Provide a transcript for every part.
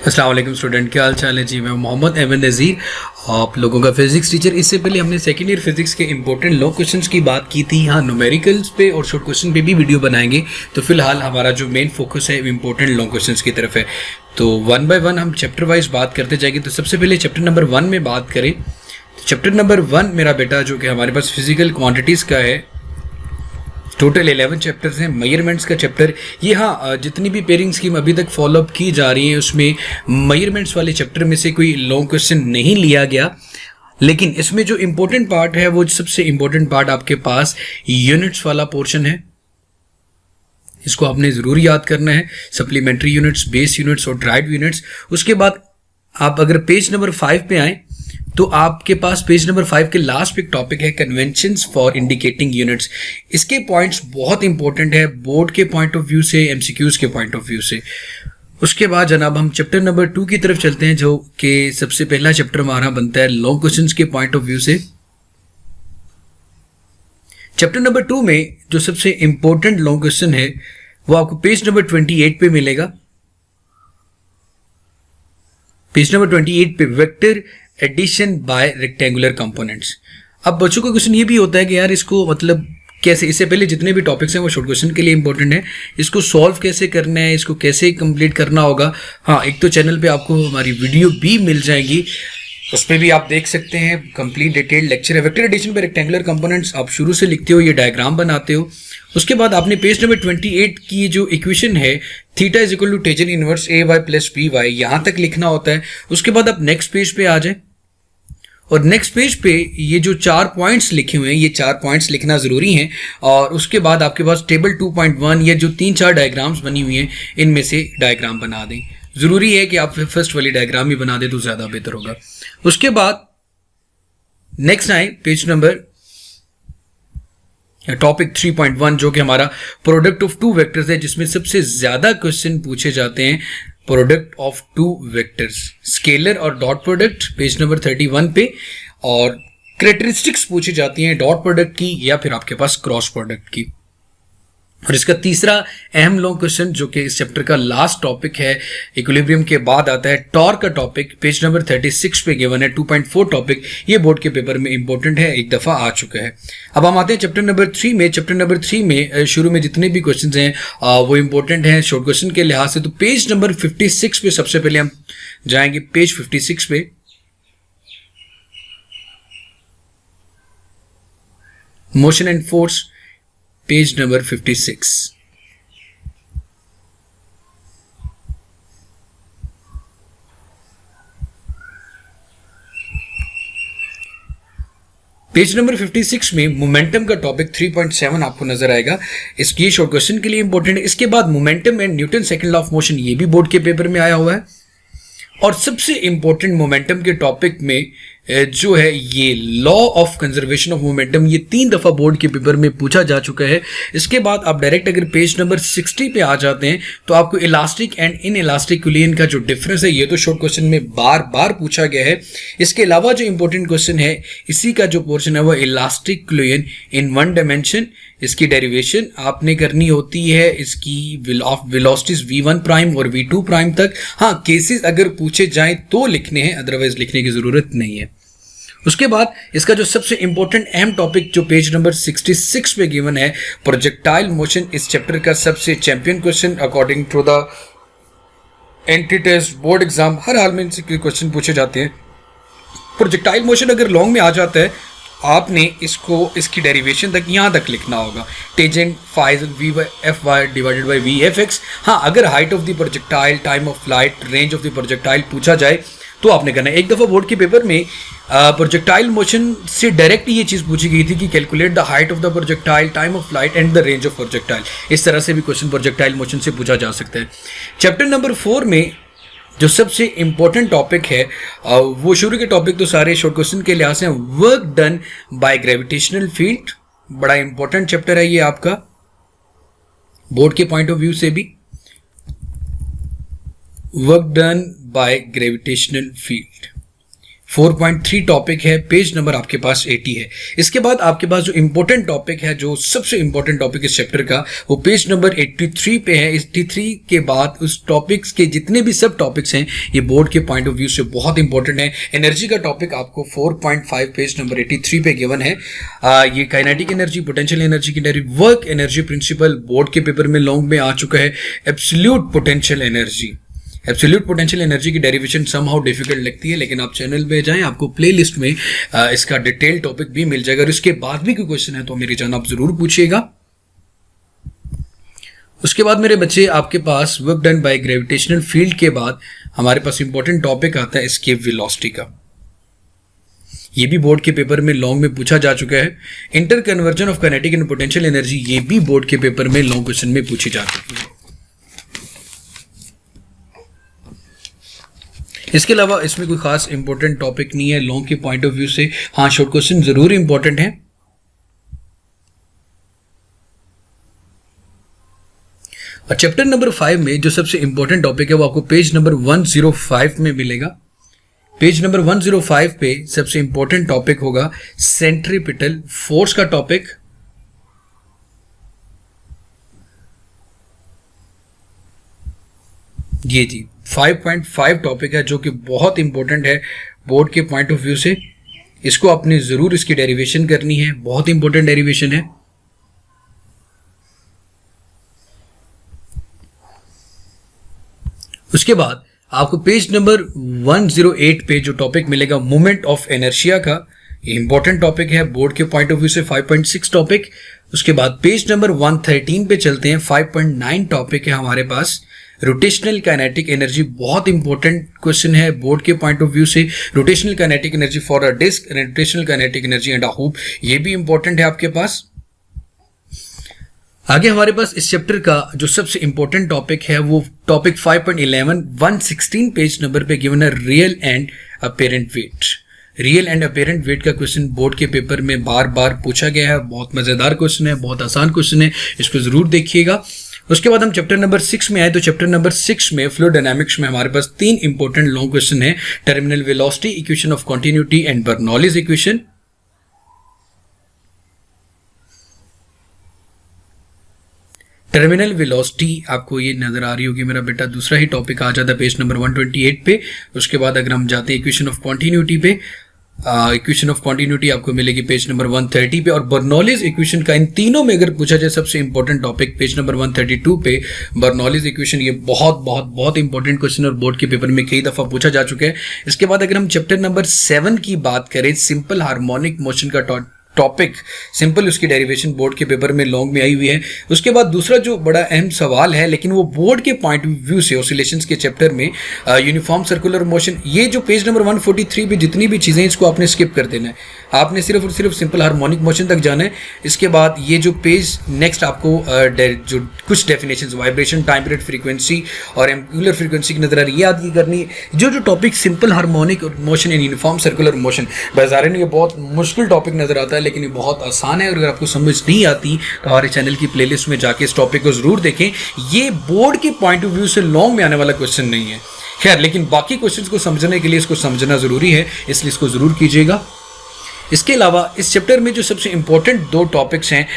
अस्सलाम वालेकुम स्टूडेंट, क्या हाल चाल है जी। मैं मोहम्मद अहमद नज़ीर, आप लोगों का फिजिक्स टीचर। इससे पहले हमने सेकेंड ईयर फिजिक्स के इंपॉर्टेंट लॉन्ग क्वेश्चंस की बात की थी। यहाँ न्यूमेरिकल्स पे और शॉर्ट क्वेश्चन पे भी वीडियो बनाएंगे। तो फिलहाल हमारा जो मेन फोकस है इंपॉर्टेंट लॉन्ग क्वेश्चंस की तरफ है। तो वन बाय वन हम चैप्टर वाइज बात करते जाएंगे। तो सबसे पहले चैप्टर नंबर 1 में बात करें तो चैप्टर नंबर 1 मेरा बेटा जो कि हमारे पास फिजिकल क्वान्टिटीज़ का है, टोटल 11 चैप्टर्स हैं। मेजरमेंट्स का चैप्टर ये, हाँ, जितनी भी पेयरिंग स्कीम अभी तक फॉलोअप की जा रही है उसमें मेजरमेंट्स वाले चैप्टर में से कोई लॉन्ग क्वेश्चन नहीं लिया गया। लेकिन इसमें जो इम्पोर्टेंट पार्ट है वो सबसे इम्पोर्टेंट पार्ट आपके पास यूनिट्स वाला पोर्शन है। इसको आपने ज़रूर याद करना है। सप्लीमेंट्री यूनिट्स, बेस यूनिट्स और ड्राइव यूनिट्स। उसके बाद आप अगर पेज नंबर 5 पे आएँ तो आपके पास पेज नंबर 5 के लास्ट पे एक टॉपिक है कन्वेंशंस फॉर इंडिकेटिंग यूनिट्स। इसके पॉइंट्स बहुत इंपॉर्टेंट है बोर्ड के पॉइंट ऑफ व्यू से, एमसीक्यूज के पॉइंट ऑफ व्यू से। उसके बाद जनाब हम चैप्टर नंबर 2 की तरफ चलते हैं, जो कि सबसे पहला चैप्टर हमारा बनता है लॉन्ग क्वेश्चंस के पॉइंट ऑफ व्यू से। चैप्टर नंबर 2 में जो सबसे इंपॉर्टेंट लॉन्ग क्वेश्चन है वो आपको पेज नंबर 28 पे मिलेगा। पेज नंबर 28 पे vector addition by rectangular components. अब बच्चों का क्वेश्चन ये भी होता है कि यार इसको मतलब कैसे, इससे पहले जितने भी टॉपिक्स हैं वो शॉर्ट क्वेश्चन के लिए इंपॉर्टेंट है, इसको सॉल्व कैसे करना है, इसको कैसे कंप्लीट करना होगा। हाँ, एक तो चैनल पे आपको हमारी वीडियो भी मिल जाएगी, उस पर भी आप देख सकते हैं। कंप्लीट डिटेल्ड लेक्चर है। Vector addition by rectangular components आप शुरू से लिखते हो, ये डायग्राम बनाते हो। उसके बाद आपने पेज नंबर 28 की जो इक्वेशन है theta is equal to tangent inverse a y plus b y, यहाँ तक लिखना होता है। उसके बाद आप नेक्स्ट पेज पे आ जाए और नेक्स्ट पेज पे ये जो 4 पॉइंट्स लिखे हुए हैं ये 4 पॉइंट्स लिखना ज़रूरी हैं। और उसके बाद आपके पास टेबल 2.1 ये जो 3-4 डायग्राम्स बनी हुई हैं इनमें से डायग्राम बना दें। ज़रूरी है कि आप फर्स्ट वाली डायग्राम ही बना दें तो ज़्यादा बेहतर होगा। उसके बाद नेक्स्ट आए पेज नंबर टॉपिक 3.1 जो कि हमारा प्रोडक्ट ऑफ टू वेक्टर्स है, जिसमें सबसे ज़्यादा क्वेश्चन पूछे जाते हैं product of two vectors, scalar और डॉट प्रोडक्ट पेज नंबर 31 पे। और कैरेक्टरिस्टिक्स पूछी जाती हैं डॉट प्रोडक्ट की या फिर आपके पास क्रॉस प्रोडक्ट की। और इसका तीसरा अहम लॉन्ग क्वेश्चन जो कि इस चैप्टर का लास्ट टॉपिक है, इक्विलिब्रियम के बाद आता है टॉर्क का टॉपिक, पेज नंबर 36 पे गिवन है। 2.4 टॉपिक ये बोर्ड के पेपर में इंपॉर्टेंट है, एक दफ़ा आ चुका है। अब हम आते हैं चैप्टर नंबर 3 में। चैप्टर नंबर 3 में शुरू में जितने भी क्वेश्चन हैं वो इंपॉर्टेंट हैं शॉर्ट क्वेश्चन के लिहाज से। तो पेज नंबर 56 पे सबसे पहले हम जाएंगे। पेज 56 पे motion and force, page number 56। Page number 56 में मोमेंटम का टॉपिक 3.7 आपको नजर आएगा। इसकी शॉर्ट क्वेश्चन के लिए इंपॉर्टेंट है। इसके बाद momentum and Newton second law of motion, ये भी बोर्ड के पेपर में आया हुआ है। और सबसे इंपॉर्टेंट मोमेंटम के टॉपिक में जो है ये law of conservation of momentum, ये 3 दफ़ा बोर्ड के पेपर में पूछा जा चुका है। इसके बाद आप डायरेक्ट अगर पेज नंबर 60 पे आ जाते हैं तो आपको इलास्टिक एंड इन इलास्टिक कुलियन का जो डिफरेंस है ये तो शॉर्ट क्वेश्चन में बार बार पूछा गया है। इसके अलावा जो इंपॉर्टेंट क्वेश्चन है इसी का जो पोर्शन है वो इलास्टिक कुलियन इन 1 डायमेंशन, इसकी डेरिवेशन आपने करनी होती है, इसकी वेलोसिटीज v1 प्राइम और v2 प्राइम तक। हाँ, केसेस अगर पूछे जाएं तो लिखने हैं, अदरवाइज लिखने की जरूरत नहीं है। उसके बाद इसका जो सबसे इंपॉर्टेंट अहम टॉपिक जो पेज नंबर 66 पे गिवन है प्रोजेक्टाइल मोशन, इस चैप्टर का सबसे champion question according to the entry test board exam. हर हाल में इनसे क्वेश्चन पूछे जाते हैं। प्रोजेक्टाइल मोशन अगर लॉन्ग में आ जाता है आपने इसको इसकी डेरिवेशन तक यहाँ तक लिखना होगा, tangent phi's V F Y divided by V F X. हाँ, अगर height of the projectile, time of flight, range of the projectile पूछा जाए तो आपने करना है। एक दफ़ा बोर्ड के पेपर में प्रोजेक्टाइल मोशन से डायरेक्ट ये चीज़ पूछी गई थी कि calculate the height of the projectile, time of flight and the range of projectile. इस तरह से भी क्वेश्चन प्रोजेक्टाइल मोशन से पूछा जा सकता है। चैप्टर नंबर 4 में जो सबसे इंपॉर्टेंट टॉपिक है वो शुरू के टॉपिक तो सारे शॉर्ट क्वेश्चन के लिहाज से work done by gravitational field. बड़ा इंपॉर्टेंट चैप्टर है ये आपका बोर्ड के पॉइंट ऑफ व्यू से भी। Work done by gravitational field 4.3 topic है, पेज नंबर आपके पास 80 है। इसके बाद आपके पास जो इंपॉर्टेंट टॉपिक है, जो सबसे इंपॉर्टेंट टॉपिक इस चैप्टर का, वो पेज नंबर 83 पे है। 83 के बाद उस टॉपिक्स के जितने भी सब टॉपिक्स हैं ये बोर्ड के पॉइंट ऑफ व्यू से बहुत इंपॉर्टेंट है। एनर्जी का टॉपिक आपको 4.5 पेज नंबर 83 पे गिवन है। ये काइनेटिक एनर्जी, पोटेंशियल एनर्जी की energy, work energy principal board के पेपर में लॉन्ग में आ चुका है। Absolute potential energy, absolute potential energy की डेरिवेशन समहाउ डिफिकल्ट लगती है, लेकिन आप चैनल पे जाएं, आपको प्लेलिस्ट में इसका डिटेल टॉपिक भी मिल जाएगा। और इसके बाद भी कोई क्वेश्चन है तो मेरी जान आप जरूर पूछिएगा। उसके बाद मेरे बच्चे आपके पास work done by gravitational field के बाद हमारे पास इंपॉर्टेंट टॉपिक आता है एस्केप वेलोसिटी का। ये भी बोर्ड के पेपर में लॉन्ग में पूछा जा चुका है। Inter conversion of kinetic and potential energy, ये भी बोर्ड के पेपर में लॉन्ग क्वेश्चन में पूछी जा चुकी है। इसके अलावा इसमें कोई खास इंपॉर्टेंट टॉपिक नहीं है लॉन्ग के पॉइंट ऑफ व्यू से। हाँ, शॉर्ट क्वेश्चन जरूर इंपॉर्टेंट है। और चैप्टर नंबर 5 में जो सबसे इंपॉर्टेंट टॉपिक है वो आपको पेज नंबर 105 में मिलेगा। पेज नंबर 105 पे सबसे इंपॉर्टेंट टॉपिक होगा सेंट्रीपिटल फोर्स का टॉपिक। ये जी 5.5 टॉपिक है जो कि बहुत इंपॉर्टेंट है बोर्ड के पॉइंट ऑफ व्यू से। इसको आपने जरूर इसकी डेरिवेशन करनी है, बहुत इंपॉर्टेंट डेरिवेशन है। उसके बाद आपको पेज नंबर 108 पे जो टॉपिक मिलेगा मोमेंट ऑफ इनर्शिया का, ये इंपॉर्टेंट टॉपिक है बोर्ड के पॉइंट ऑफ व्यू से, 5.6 टॉपिक। उसके बाद पेज नंबर 113 पे चलते हैं, 5.9 टॉपिक है हमारे पास रोटेशनल काइनेटिक एनर्जी। बहुत इंपॉर्टेंट क्वेश्चन है बोर्ड के पॉइंट ऑफ व्यू से। Rotational kinetic energy for a disc, rotational kinetic energy and a hoop, ये भी इंपॉर्टेंट है आपके पास। आगे हमारे पास इस चैप्टर का जो सबसे इंपॉर्टेंट टॉपिक है वो टॉपिक 5.11, 116 पेज नंबर पे गिवन है real and apparent wait. Real and apparent wait का क्वेश्चन बोर्ड के पेपर में बार बार पूछा गया है। बहुत मजेदार क्वेश्चन है, बहुत आसान क्वेश्चन है, इसको जरूर देखिएगा। उसके बाद हम चैप्टर नंबर 6 में आए तो चैप्टर नंबर 6 में फ्लूइड डायनामिक्स में हमारे पास 3 इंपॉर्टेंट लॉन्ग क्वेश्चन है। Terminal velocity, equation of continuity and Bernoulli's equation. Terminal velocity आपको ये नजर आ रही होगी मेरा बेटा, दूसरा ही टॉपिक आ जाता है पेज नंबर 128 पे। उसके बाद अगर हम जाते हैं इक्वेशन ऑफ कंटिन्यूटी पे, इक्वेशन ऑफ कंटिन्यूटी आपको मिलेगी पेज नंबर 130 पे। और बर्नौलीज इक्वेशन का इन तीनों में अगर पूछा जाए सबसे इंपॉर्टेंट टॉपिक पेज नंबर 132 पे बर्नौलीज इक्वेशन, ये बहुत बहुत बहुत इंपॉर्टेंट क्वेश्चन और बोर्ड के पेपर में कई दफा पूछा जा चुका है। इसके बाद अगर हम चैप्टर नंबर 7 की बात करें, सिंपल हार्मोनिक मोशन का टॉपिक, सिंपल उसकी डेरिवेशन बोर्ड के पेपर में लॉन्ग में आई हुई है। उसके बाद दूसरा जो बड़ा अहम सवाल है, लेकिन वो बोर्ड के पॉइंट ऑफ व्यू से ऑसिलेशंस के चैप्टर में, यूनिफॉर्म सर्कुलर मोशन, ये जो पेज नंबर 143 पे जितनी भी चीज़ें इसको आपने स्किप कर देना है। आपने सिर्फ और सिर्फ सिंपल हार्मोनिक मोशन तक जाना है। इसके बाद ये जो पेज नेक्स्ट आपको जो कुछ definitions, vibration, time period, frequency और एंगुलर फ्रीक्वेंसी की नजर आ रही है, याद की करनी है। जो topic simple harmonic motion and uniform circular motion, बाजारे में ये बहुत मुश्किल टॉपिक नजर आता है, लेकिन ये बहुत आसान है। और अगर आपको समझ नहीं आती तो हमारे चैनल की प्लेलिस्ट में जाके इस टॉपिक को जरूर देखें। ये बोर्ड के पॉइंट ऑफ व्यू से लॉन्ग में आने वाला क्वेश्चन नहीं है, खैर, लेकिन बाकी क्वेश्चंस को समझने के लिए इसको समझना जरूरी है, इसलिए इसको जरूर कीजिएगा। इसके अलावा इस चैप्टर में जो सबसे इंपॉर्टेंट 2 टॉपिक्स हैं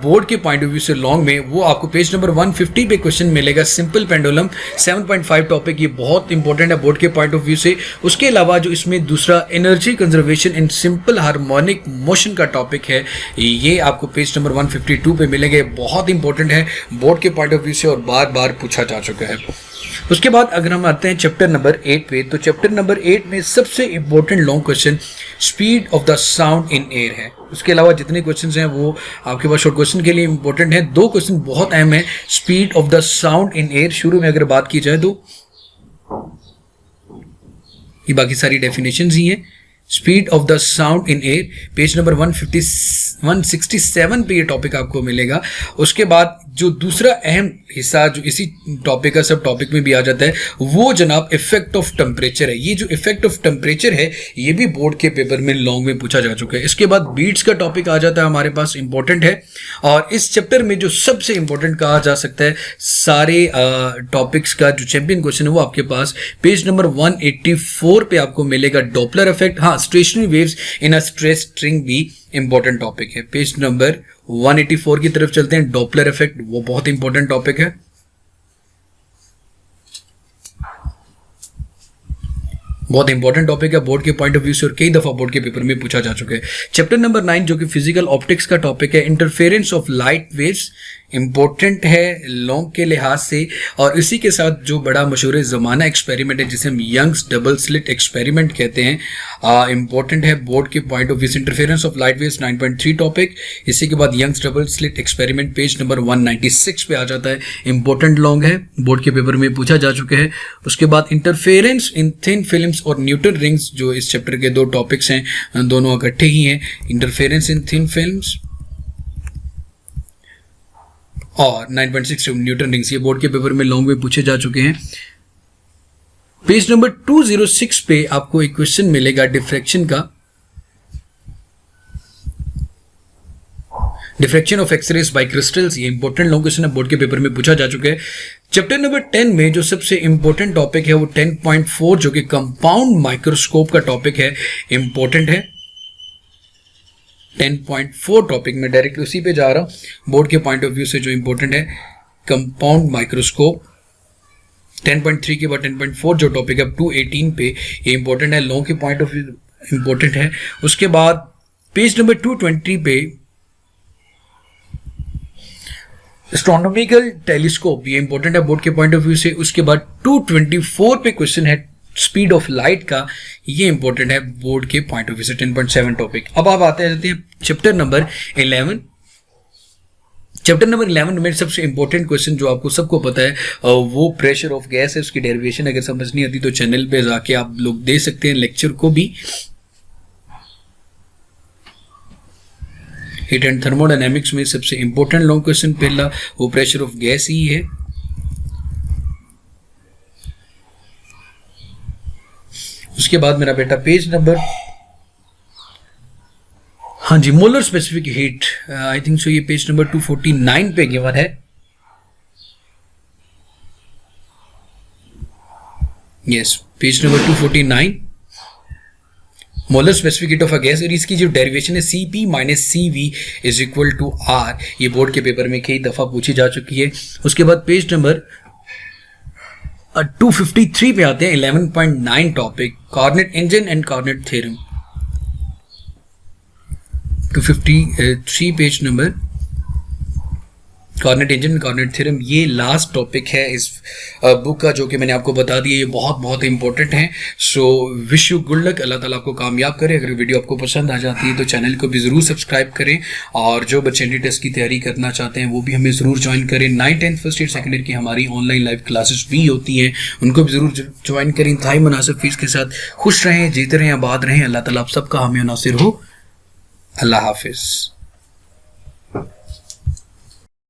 बोर्ड के पॉइंट ऑफ व्यू से लॉन्ग में, वो आपको पेज नंबर 150 पे क्वेश्चन मिलेगा। सिंपल पेंडुलम 7.5 टॉपिक, ये बहुत इंपॉर्टेंट है बोर्ड के पॉइंट ऑफ व्यू से। उसके अलावा जो इसमें दूसरा energy conservation in simple harmonic motion का टॉपिक है, ये आपको पेज नंबर 152 पे मिलेगा। बहुत इंपॉर्टेंट है बोर्ड के पॉइंट ऑफ व्यू से और बार बार पूछा जा चुका है। उसके बाद अगर हम आते हैं चैप्टर नंबर 8 पे, तो चैप्टर नंबर 8 में सबसे important long question speed of the sound in air है। उसके अलावा जितने क्वेश्चंस हैं वो आपके पास शॉर्ट क्वेश्चन के लिए इंपॉर्टेंट है। 2 क्वेश्चन बहुत अहम है speed of the sound in air. शुरू में अगर बात की जाए तो ये बाकी सारी डेफिनेशंस ही हैं। Speed of the sound in air page number 167 पे ये टॉपिक आपको मिलेगा। उसके बाद जो दूसरा अहम हिस्सा जो इसी टॉपिक का सब टॉपिक में भी आ जाता है वो जनाब इफेक्ट ऑफ टेम्परेचर है। ये जो इफेक्ट ऑफ टेम्परेचर है ये भी बोर्ड के पेपर में लॉन्ग में पूछा जा चुका है। इसके बाद बीट्स का टॉपिक आ जाता है हमारे पास, इंपॉर्टेंट है। और इस चैप्टर में जो सबसे इंपॉर्टेंट कहा जा सकता है सारे टॉपिक्स का जो चैंपियन क्वेश्चन है वो आपके पास पेज नंबर 184 पे आपको मिलेगा। डॉपलर इफेक्ट, हाँ stationery waves in a stress string भी इंपॉर्टेंट टॉपिक है। पेज नंबर 184 की तरफ चलते हैं। डॉपलर इफेक्ट वो बहुत इंपॉर्टेंट टॉपिक है। बहुत इंपॉर्टेंट टॉपिक है बोर्ड के पॉइंट ऑफ व्यू से और कई दफा बोर्ड के पेपर में पूछा जा चुका है। चैप्टर नंबर 9 जो कि फिजिकल ऑप्टिक्स का टॉपिक है, interference of light waves, important है लॉन्ग के लिहाज से। और इसी के साथ जो बड़ा मशहूर ज़माना एक्सपेरिमेंट है जिसे हम यंग्स डबल स्लिट एक्सपेरिमेंट कहते हैं, इंपॉर्टेंट है बोर्ड के पॉइंट ऑफ व्यू से। Interference of light waves 9.3 topic. इसी के बाद Young's double slit experiment page number 196 पे आ जाता है, इंपॉर्टेंट लॉन्ग है, बोर्ड के पेपर में पूछा जा चुका है। उसके बाद इंटरफेरेंस इन थिन फिल्म्स और न्यूटन रिंग्स, जो इस चैप्टर के दो टॉपिक्स हैं, दोनों इकट्ठे ही हैं। इंटरफेरेंस इन थिन फिल्म्स और 9.6 न्यूटन रिंग्स, ये बोर्ड के पेपर में लॉन्ग में पूछे जा चुके हैं। पेज नंबर 206 पे आपको एक क्वेश्चन मिलेगा डिफ्रैक्शन का, diffraction of X-rays by crystals. ये इंपॉर्टेंट लॉन्ग क्वेश्चन है, बोर्ड के पेपर में पूछा जा चुका है। चैप्टर नंबर 10 में जो सबसे इंपॉर्टेंट टॉपिक है वो 10.4 जो कि कंपाउंड माइक्रोस्कोप का टॉपिक है, इंपॉर्टेंट है। 10.4 टॉपिक में डायरेक्ट उसी पे जा रहा हूं बोर्ड के पॉइंट ऑफ व्यू से, जो इंपॉर्टेंट है कंपाउंड माइक्रोस्कोप। 10.3 के बाद 10.4 जो टॉपिक है 218 पे, ये इंपॉर्टेंट है लॉन्ग के पॉइंट ऑफ व्यू, इंपॉर्टेंट है। उसके बाद पेज नंबर 220 पे एस्ट्रोनॉमिकल टेलीस्कोप, ये इंपॉर्टेंट है बोर्ड के पॉइंट ऑफ व्यू से। उसके बाद 224 पे क्वेश्चन है स्पीड ऑफ लाइट का, ये इंपॉर्टेंट है बोर्ड के पॉइंट ऑफ व्यू से। 10.7 टॉपिक। अब आप आते हैं चैप्टर नंबर 11। चैप्टर नंबर 11 में सबसे इंपॉर्टेंट क्वेश्चन जो आपको सबको पता है वो प्रेशर ऑफ गैस है। उसकी डेरिवेशन अगर समझ नहीं आती तो चैनल पे जाके आप लोग दे सकते हैं लेक्चर को भी। हीट एंड थर्मोडायनेमिक्स में सबसे इंपॉर्टेंट लॉन्ग क्वेश्चन पहला वो प्रेशर ऑफ गैस ही है। उसके बाद मेरा बेटा पेज नंबर, हाँ जी, molar specific heat, I think so ये पेज नंबर 249 पे गिवन है। Yes, page number 249, molar specific heat of a gas. और इसकी जो डेरिवेशन है Cp minus Cv is equal to R, ये बोर्ड के पेपर में कई दफा पूछी जा चुकी है। उसके बाद पेज नंबर 253 पे आते हैं 11.9 topic, Carnot engine and Carnot theorem. 253 page number, Carnot engine Carnot theorem, ये लास्ट टॉपिक है इस बुक का जो कि मैंने आपको बता दिया, ये बहुत बहुत इंपॉर्टेंट है। So wish you good luck, अल्लाह ताला आपको कामयाब करे। अगर वीडियो आपको पसंद आ जाती है तो चैनल को भी ज़रूर सब्सक्राइब करें, और जो बच्चे एनडी टेस्ट की तैयारी करना चाहते हैं वो भी हमें ज़रूर ज्वाइन करें। 9th 10th first year second year की हमारी ऑनलाइन लाइव क्लासेस भी होती हैं, उनको भी ज़रूर ज्वाइन करें इंतहाई मुनासिब फीस के साथ। खुश रहें, जीते रहें, आबाद रहें, अल्लाह ताला आप सबका हामी नासिर हो। अल्लाह हाफिज़।